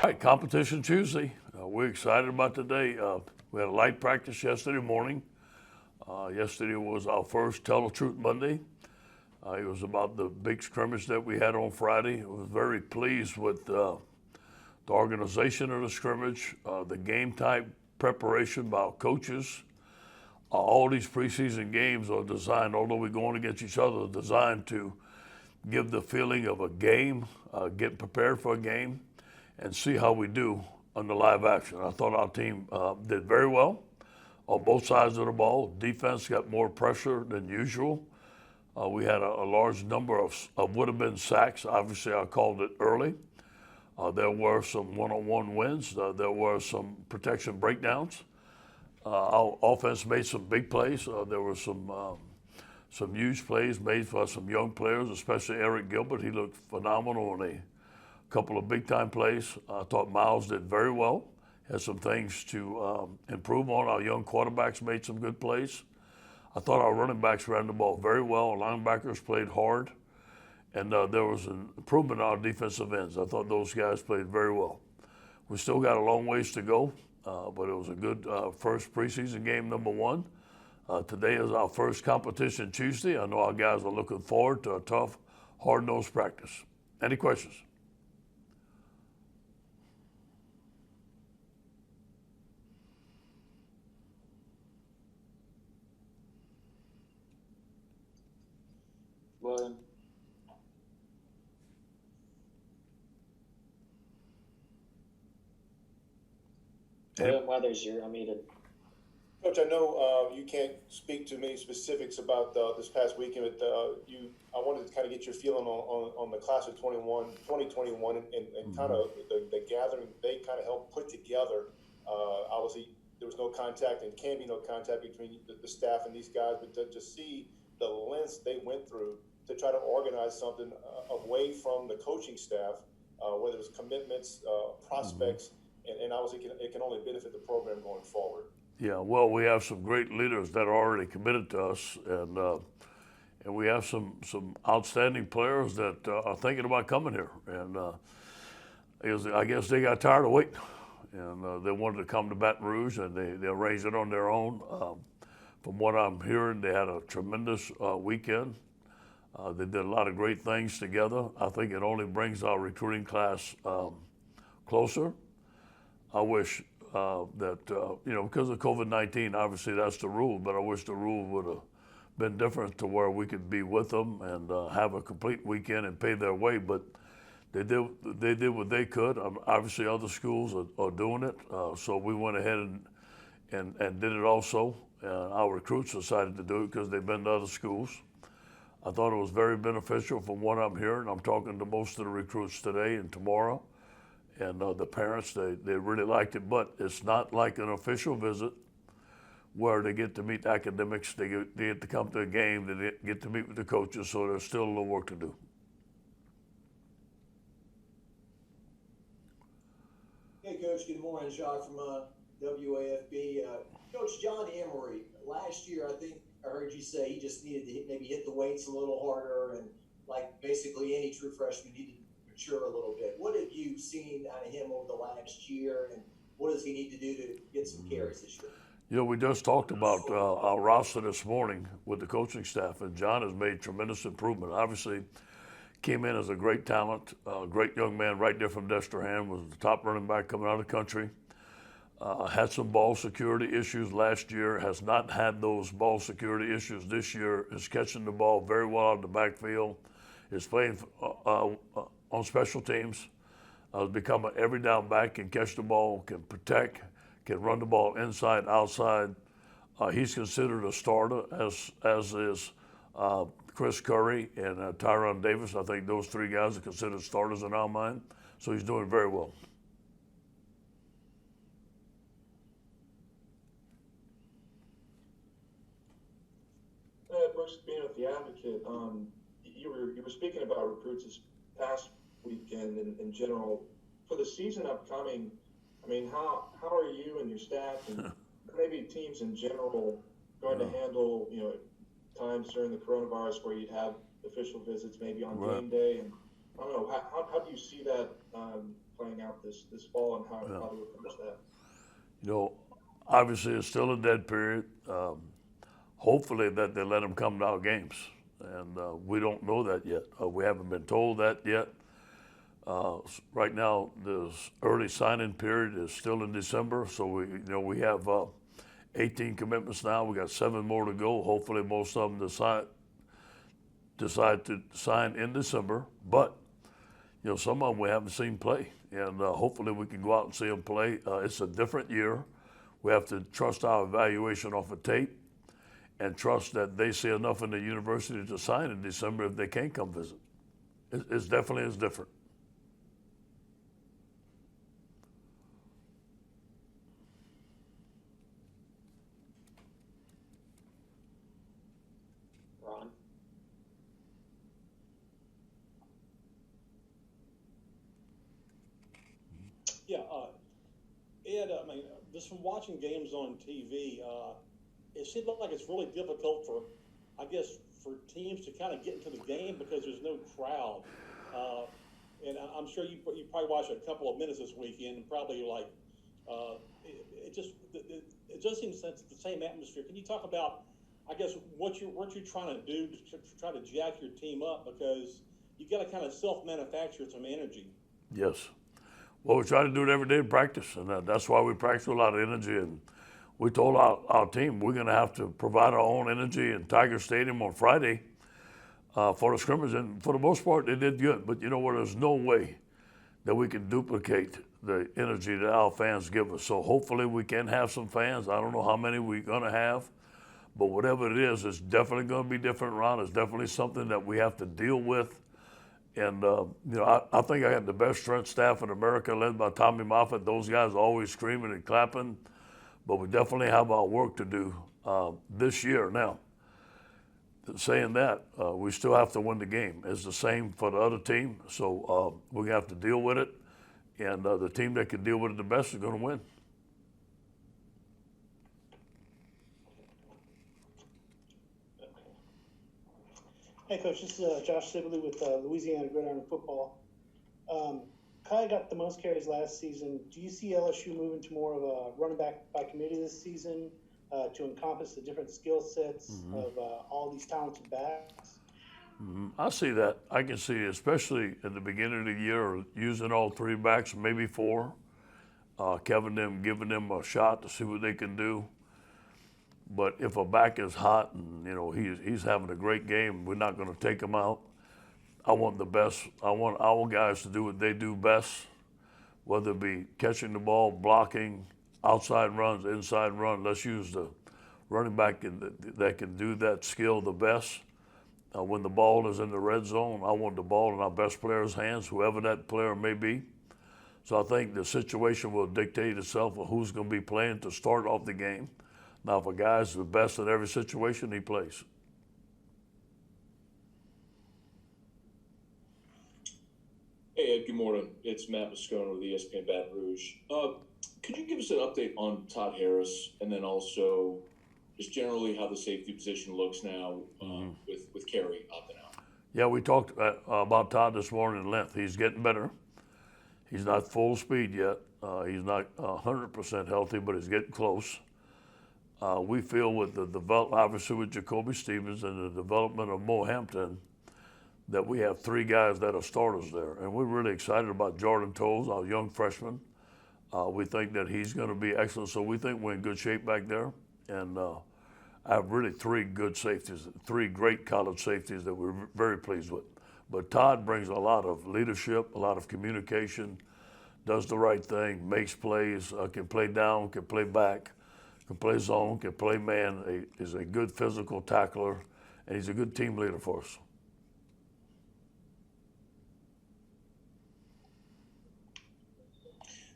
All right, competition Tuesday. We're excited about today. We had a light practice yesterday morning. Yesterday was our first Tell the Truth Monday. It was about the big scrimmage that we had on Friday. I was very pleased with the organization of the scrimmage, the game type preparation by our coaches. All these preseason games are designed, although we're going against each other, designed to give the feeling of a game, get prepared for a game, and see how we do under live action. I thought our team did very well on both sides of the ball. Defense got more pressure than usual. We had a large number of would have been sacks. Obviously, I called it early. There were some one-on-one wins. There were some protection breakdowns. Our offense made some big plays. There were some huge plays made for some young players, especially Arik Gilbert. He looked phenomenal on a couple of big-time plays. I thought Miles did very well. Had some things to improve on. Our young quarterbacks made some good plays. I thought our running backs ran the ball very well. Our linebackers played hard. And there was an improvement in our defensive ends. I thought those guys played very well. We still got a long ways to go, but it was a good first preseason game, number one. Today is our first competition Tuesday. I know our guys are looking forward to a tough, hard-nosed practice. Any questions? William. William Weathers, you're unmuted. Coach, I know you can't speak to many specifics about this past weekend, but I wanted to kind of get your feeling on the class of 2021 and kind of the gathering they kind of helped put together. Obviously, there was no contact and can be no contact between the staff and these guys, but to see the lengths they went through to try to organize something away from the coaching staff, whether it was commitments, prospects, and obviously it can only benefit the program going forward. Yeah, well, we have some great leaders that are already committed to us, and we have some outstanding players that are thinking about coming here. And I guess they got tired of waiting, and they wanted to come to Baton Rouge, and they arranged it on their own. From what I'm hearing, they had a tremendous weekend. They did a lot of great things together. I think it only brings our recruiting class closer. I wish that, because of COVID-19, obviously that's the rule, but I wish the rule would have been different to where we could be with them and have a complete weekend and pay their way. But they did what they could. Obviously, other schools are doing it, so we went ahead and did it also. Our recruits decided to do it because they've been to other schools. I thought it was very beneficial from what I'm hearing. I'm talking to most of the recruits today and tomorrow. And the parents, they really liked it, but it's not like an official visit where they get to meet academics, they get to come to a game, they get to meet with the coaches, so there's still a little work to do. Hey, Coach, good morning. Jacques from WAFB. Coach John Emery, last year I think I heard you say he just needed to maybe hit the weights a little harder, and like basically any true freshman needed mature a little bit. What have you seen out of him over the last year, and what does he need to do to get some carries this year? We just talked about our roster this morning with the coaching staff, and John has made tremendous improvement. Obviously, came in as a great talent, great young man right there from Destrehan, was the top running back coming out of the country. Had some ball security issues last year, has not had those ball security issues this year, is catching the ball very well out of the backfield, is playing on special teams, become an every down back, can catch the ball, can protect, can run the ball inside, outside. He's considered a starter, as is Chris Curry and Tyron Davis. I think those three guys are considered starters in our mind. So he's doing very well. Brooks, being with the Advocate, you were speaking about recruits this past weekend in general. For the season upcoming, I mean, how are you and your staff and maybe teams in general going to handle, times during the coronavirus where you'd have official visits maybe on game day, and I don't know, how do you see that playing out this fall, and how do you approach that? You know, obviously it's still a dead period. Hopefully that they let them come to our games, and we don't know that yet. We haven't been told that yet. Right now, the early signing period is still in December, so we have 18 commitments now. We got 7 more to go. Hopefully, most of them decide to sign in December. But some of them we haven't seen play, and hopefully we can go out and see them play. It's a different year. We have to trust our evaluation off of tape, and trust that they see enough in the university to sign in December if they can't come visit. It's definitely is different. Ron? Yeah, Ed, I mean, just from watching games on TV, it seems like it's really difficult for teams to kind of get into the game because there's no crowd. And I'm sure you probably watched a couple of minutes this weekend, and probably like, it just seems that's the same atmosphere. Can you talk about, I guess, what you're trying to do to try to jack your team up, because you got to kind of self-manufacture some energy. Yes. Well, we try to do it every day in practice, and that's why we practice with a lot of energy. And we told our team we're going to have to provide our own energy in Tiger Stadium on Friday for the scrimmage. And for the most part, they did good. But you know what? There's no way that we can duplicate the energy that our fans give us. So hopefully we can have some fans. I don't know how many we're going to have, but whatever it is, it's definitely going to be different, Ron. It's definitely something that we have to deal with. And, I think I got the best strength staff in America, led by Tommy Moffitt. Those guys are always screaming and clapping. But we definitely have our work to do this year. Now, saying that, we still have to win the game. It's the same for the other team. So we're going to have to deal with it. And the team that can deal with it the best is going to win. Hey, Coach, this is Josh Sibley with Louisiana Gridiron Football. Kai got the most carries last season. Do you see LSU moving to more of a running back by committee this season to encompass the different skill sets of all these talented backs? I see that. I can see, especially at the beginning of the year, using all 3 backs, maybe 4, giving them a shot to see what they can do. But if a back is hot and he's having a great game, we're not going to take him out. I want the best. I want our guys to do what they do best, whether it be catching the ball, blocking, outside runs, inside run. Let's use the running back that can do that skill the best. When the ball is in the red zone, I want the ball in our best player's hands, whoever that player may be. So I think the situation will dictate itself of who's going to be playing to start off the game. Now, if a guy's the best in every situation, he plays. Hey, Ed, good morning. It's Matt Moscone with ESPN Baton Rouge. Could you give us an update on Todd Harris, and then also just generally how the safety position looks now with Carey opting out? Yeah, we talked about Todd this morning at length. He's getting better. He's not full speed yet. He's not 100% healthy, but he's getting close. We feel with the development, obviously with Jacoby Stevens and the development of Mo Hampton, that we have 3 guys that are starters there. And we're really excited about Jordan Toles, our young freshman. We think that he's going to be excellent. So we think we're in good shape back there. And I have really 3 good safeties, 3 great college safeties that we're very pleased with. But Todd brings a lot of leadership, a lot of communication, does the right thing, makes plays, can play down, can play back, can play zone, can play man, is a good physical tackler, and he's a good team leader for us.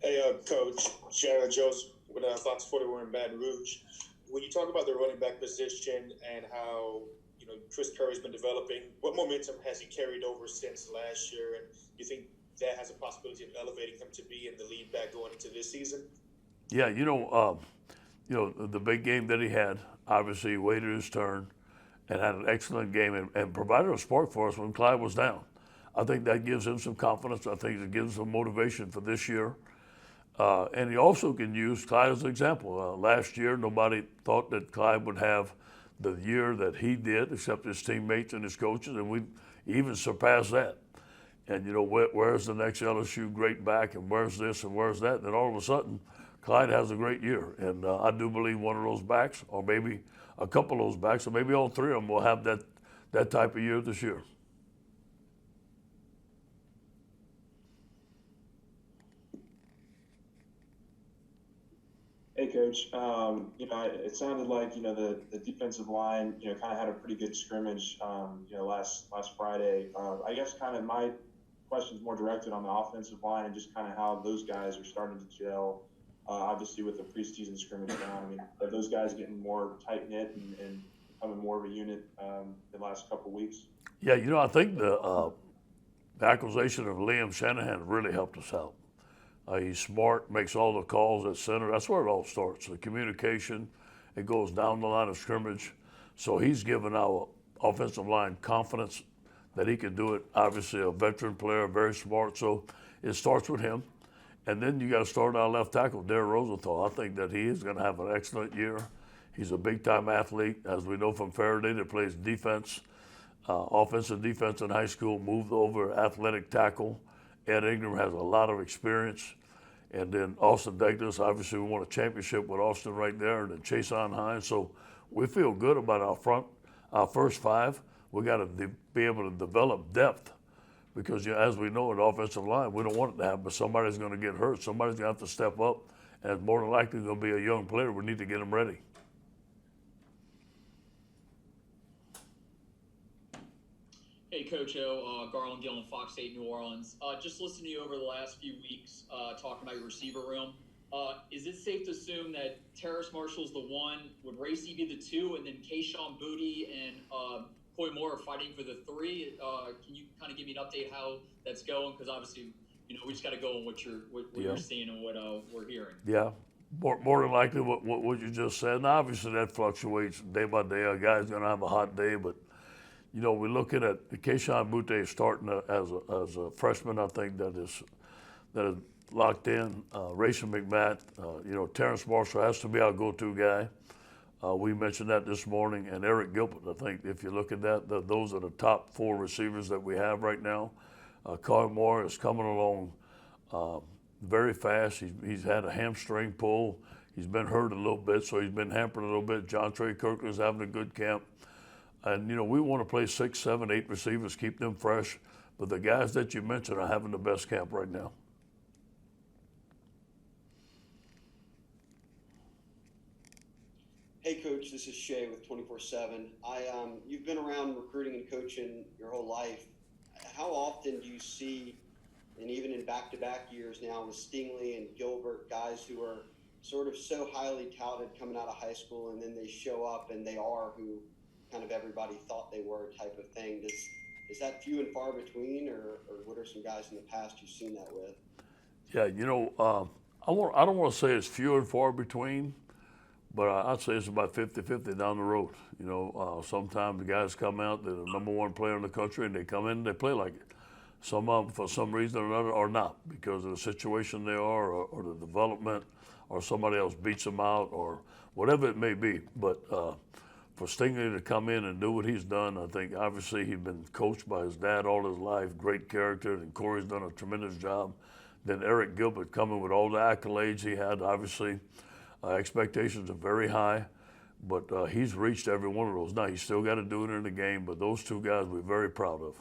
Hey, Coach, Shannon Jones with Fox 41 in Baton Rouge. When you talk about the running back position and how Chris Curry's been developing, what momentum has he carried over since last year, and do you think that has a possibility of elevating him to be in the lead back going into this season? Yeah, the big game that he had, obviously he waited his turn and had an excellent game and provided a spark for us when Clyde was down. I think that gives him some confidence. I think it gives him motivation for this year. And he also can use Clyde as an example. Last year, nobody thought that Clyde would have the year that he did, except his teammates and his coaches, and we even surpassed that. And, you know, where's the next LSU great back, and where's this and where's that? And then all of a sudden, Clyde has a great year. And I do believe one of those backs, or maybe a couple of those backs, or maybe all three of them will have that type of year this year. Hey, Coach. It sounded like, the defensive line, kind of had a pretty good scrimmage, last Friday. I guess kind of my question's more directed on the offensive line and just kind of how those guys are starting to gel. Obviously, with the preseason scrimmage down, I mean, are those guys getting more tight-knit and becoming more of a unit the last couple of weeks? Yeah, I think the acquisition of Liam Shanahan really helped us out. He's smart, makes all the calls at center. That's where it all starts. The communication, it goes down the line of scrimmage. So he's given our offensive line confidence that he can do it. Obviously, a veteran player, very smart. So it starts with him. And then you got to start our left tackle, Darren Rosenthal. I think that he is going to have an excellent year. He's a big-time athlete, as we know from Faraday, that plays defense, offensive defense in high school, moved over athletic tackle. Ed Ingram has a lot of experience. And then Austin Douglas, obviously we won a championship with Austin right there, and then Kayshon Hines. So we feel good about our first five. We got to be able to develop depth because as we know, at offensive line, we don't want it to happen, but somebody's going to get hurt. Somebody's going to have to step up, and it's more than likely going to be a young player. We need to get him ready. Hey, Coach O, Garland Gillen, Fox 8 New Orleans. Just listening to you over the last few weeks talking about your receiver room. Is it safe to assume that Terrace Marshall's the one, would Racy be the two, and then Kayshon, Boutte, and Coy Moore are fighting for the three? Can you kind of give me an update how that's going? Because obviously, we just got to go on what you're seeing and what we're hearing. Yeah, more than likely what you just said. And obviously that fluctuates day by day. A guy's going to have a hot day, but we're looking at Kayshon Boutte starting as a freshman. I think that is locked in. Rayson McMath, Terrence Marshall has to be our go-to guy. We mentioned that this morning, and Arik Gilbert. I think if you look at that, those are the top four receivers that we have right now. Coy Moore is coming along very fast. He's had a hamstring pull. He's been hurt a little bit, so he's been hampered a little bit. John Trey Kirkland's having a good camp. And, we want to play 6, 7, 8 receivers, keep them fresh. But the guys that you mentioned are having the best camp right now. Hey, Coach, this is Shay with 24/7. You've been around recruiting and coaching your whole life. How often do you see, and even in back-to-back years now with Stingley and Gilbert, guys who are sort of so highly touted coming out of high school, and then they show up and they are who kind of everybody thought they were type of thing? Is that few and far between, or what are some guys in the past you've seen that with? Yeah, I don't want to say it's few and far between, but I'd say it's about 50-50 down the road. Sometimes the guys come out, they're the number one player in the country, and they come in and they play like it. Some of them, for some reason or another, are not because of the situation they are or the development, or somebody else beats them out or whatever it may be. But for Stingley to come in and do what he's done, I think obviously he's been coached by his dad all his life, great character, and Corey's done a tremendous job. Then Arik Gilbert coming with all the accolades he had, obviously expectations are very high, but he's reached every one of those. Now, he's still got to do it in the game, but those two guys we're very proud of.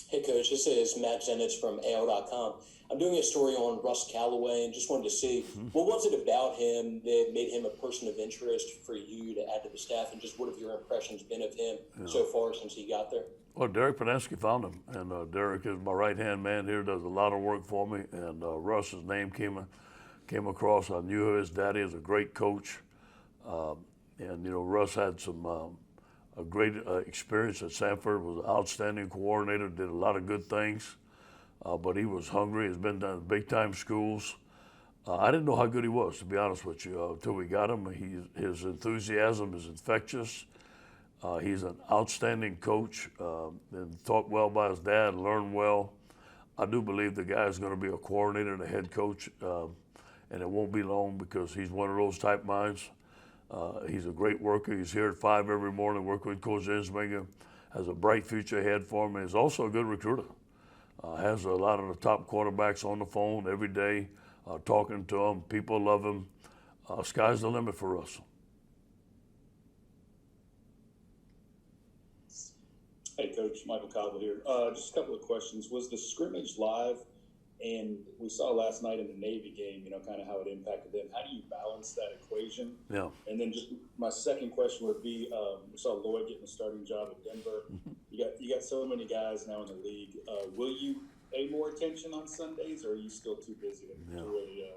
Hey, Coach, this is Matt Zenitz from AL.com. I'm doing a story on Russ Callaway and just wanted to see what was it about him that made him a person of interest for you to add to the staff, and just what have your impressions been of him so far since he got there? Well, Derek Padansky found him, and Derek is my right-hand man here, does a lot of work for me, and Russ's name came across. I knew his daddy is a great coach, and Russ had some a great experience at Sanford, was an outstanding coordinator, did a lot of good things, but he was hungry. He's been to big-time schools. I didn't know how good he was, to be honest with you, until we got him. His enthusiasm is infectious. He's an outstanding coach, and taught well by his dad, learned well. I do believe the guy is going to be a coordinator and a head coach, and it won't be long because he's one of those type minds. He's a great worker. He's here at 5 every morning working with Coach Ensminger. Has a bright future ahead for him. And he's also a good recruiter. Has a lot of the top quarterbacks on the phone every day, talking to them. People love him. Sky's the limit for Russ. Hey, Coach, Michael Cobble here. Just a couple of questions. Was the scrimmage live? And we saw last night in the Navy game, kind of how it impacted them. How do you balance that equation? Yeah. And then just my second question would be, we saw Lloyd getting a starting job at Denver. You got so many guys now in the league. Will you pay more attention on Sundays, or are you still too busy to really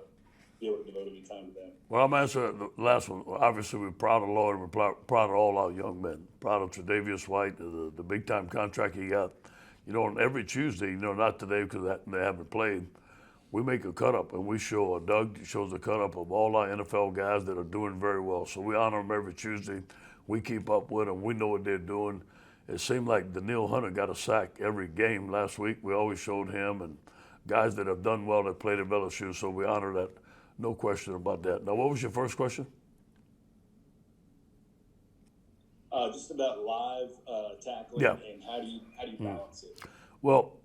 be able to devote any time to them? Well, I'm answering the last one. Obviously, we're proud of Lloyd. We're proud of all our young men. Proud of Tre'Davious White, the big-time contract he got. On every Tuesday, not today because they haven't played, we make a cut-up and we show, Doug shows a cut-up of all our NFL guys that are doing very well. So we honor them every Tuesday. We keep up with them. We know what they're doing. It seemed like Daniil Hunter got a sack every game last week. We always showed him and guys that have done well that played at LSU, so we honor that. No question about that. Now, what was your first question? Just about live tackling and how do you balance it? Well,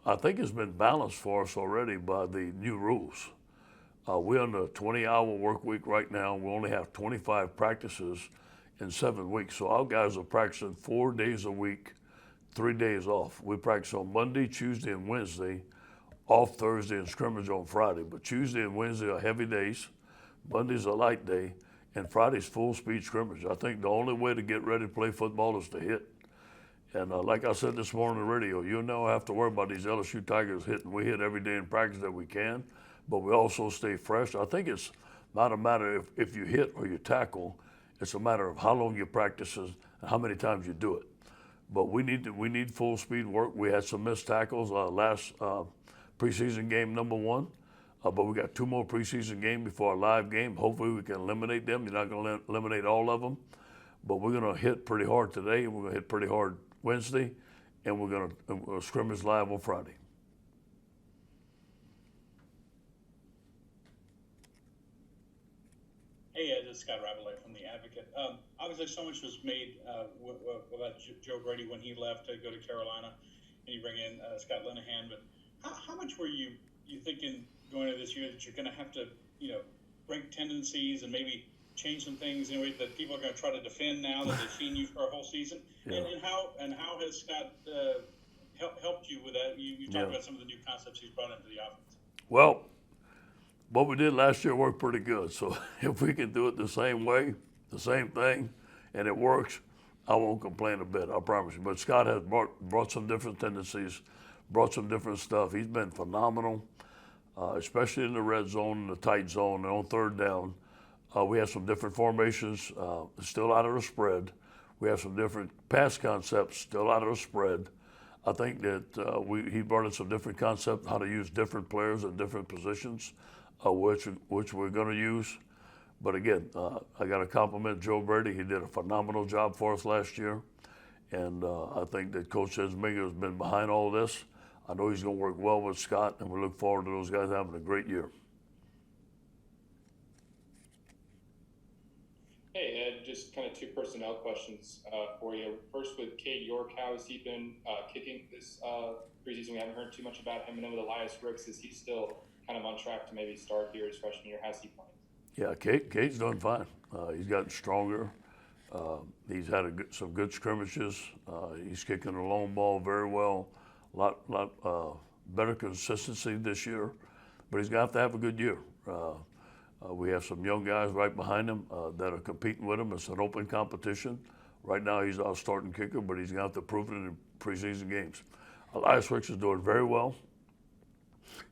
I think it's been balanced for us already by the new rules. We're on a 20-hour work week right now. We only have 25 practices in 7 weeks. So our guys are practicing 4 days a week, 3 days off. We practice on Monday, Tuesday, and Wednesday, off Thursday and scrimmage on Friday. But Tuesday and Wednesday are heavy days. Monday's a light day. And Friday's full speed scrimmage. I think the only way to get ready to play football is to hit. And like I said this morning on the radio, you never have to worry about these LSU Tigers hitting. We hit every day in practice that we can, but we also stay fresh. I think it's not a matter if you hit or you tackle. It's a matter of how long you practice and how many times you do it. But we need full speed work. We had some missed tackles last preseason game number 1. But we got 2 more preseason games before our live game. Hopefully we can eliminate them. You're not going to eliminate all of them. But we're going to hit pretty hard today, and we're going to hit pretty hard Wednesday, and we're going to scrimmage live on Friday. Hey, this is Scott Ravelay from The Advocate. Obviously, so much was made about Joe Brady when he left to go to Carolina, and you bring in Scott Linehan. But how much were you thinking going into this year that you're going to have to, break tendencies and maybe change some things in a way that people are going to try to defend now that they've seen you for a whole season? Yeah. And how has Scott helped you with that? You talked about some of the new concepts he's brought into the offense. Well, what we did last year worked pretty good. So if we can do it the same way, the same thing, and it works, I won't complain a bit, I promise you. But Scott has brought some different tendencies, brought some different stuff. He's been phenomenal. Especially in the red zone, in the tight zone, and on third down. We have some different formations, still out of the spread. We have some different pass concepts, still out of the spread. I think that he brought in some different concepts, how to use different players in different positions, which we're going to use. But again, I got to compliment Joe Brady. He did a phenomenal job for us last year. And I think that Coach Ensminger has been behind all this. I know he's going to work well with Scott, and we look forward to those guys having a great year. Hey, Ed, just kind of 2 personnel questions for you. First, with Cade York, how has he been kicking this preseason? We haven't heard too much about him. And then with Elias Wicks, is he still kind of on track to maybe start here his freshman year? How's he playing? Yeah, Cade's done fine. He's gotten stronger. He's had some good scrimmages. He's kicking the long ball very well. Lot better consistency this year, but he's going to have a good year. We have some young guys right behind him that are competing with him. It's an open competition. Right now he's our starting kicker, but he's going to have to prove it in preseason games. Elias Wicks is doing very well.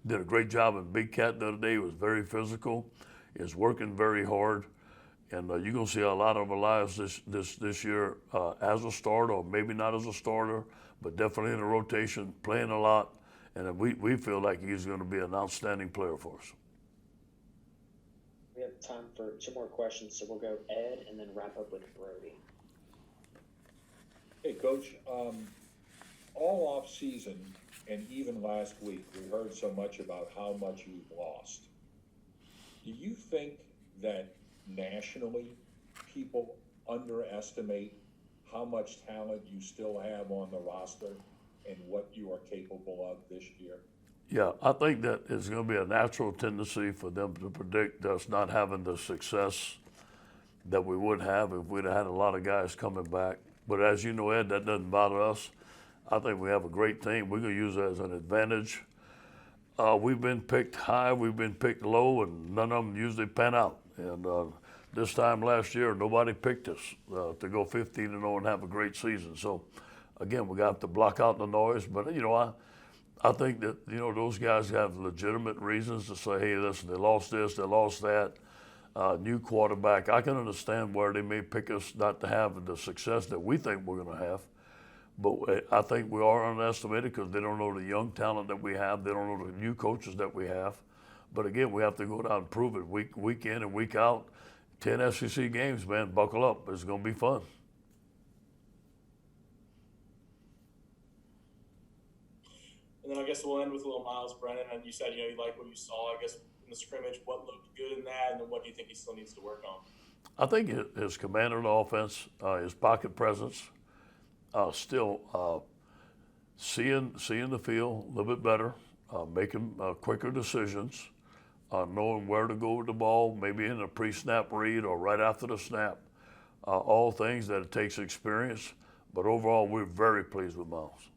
Did a great job in Big Cat the other day. He was very physical. Is working very hard. And you're going to see a lot of Elias this year as a starter, or maybe not as a starter, but definitely in a rotation, playing a lot. And we feel like he's going to be an outstanding player for us. We have time for 2 more questions, so we'll go Ed and then wrap up with Brody. Hey, Coach, all off season and even last week, we heard so much about how much you've lost. Do you think that nationally people underestimate how much talent you still have on the roster and what you are capable of this year? Yeah, I think that it's going to be a natural tendency for them to predict us not having the success that we would have if we'd have had a lot of guys coming back. But as you know, Ed, that doesn't bother us. I think we have a great team. We're going to use it as an advantage. We've been picked high, we've been picked low, and none of them usually pan out. And this time last year, nobody picked us to go 15-0 and have a great season. So, again, we got to block out the noise. But, you know, I think that, you know, those guys have legitimate reasons to say, hey, listen, they lost this, they lost that. New quarterback. I can understand where they may pick us not to have the success that we think we're going to have. But I think we are underestimated because they don't know the young talent that we have. They don't know the new coaches that we have. But again, we have to go down and prove it week in and week out. 10 SEC games, man, buckle up. It's going to be fun. And then I guess we'll end with a little Miles Brennan. And you said, you know, you like what you saw, I guess, in the scrimmage. What looked good in that, and then what do you think he still needs to work on? I think his command of the offense, his pocket presence, still seeing the field a little bit better, making quicker decisions, knowing where to go with the ball, maybe in a pre-snap read or right after the snap. All things that it takes experience. But overall, we're very pleased with Miles.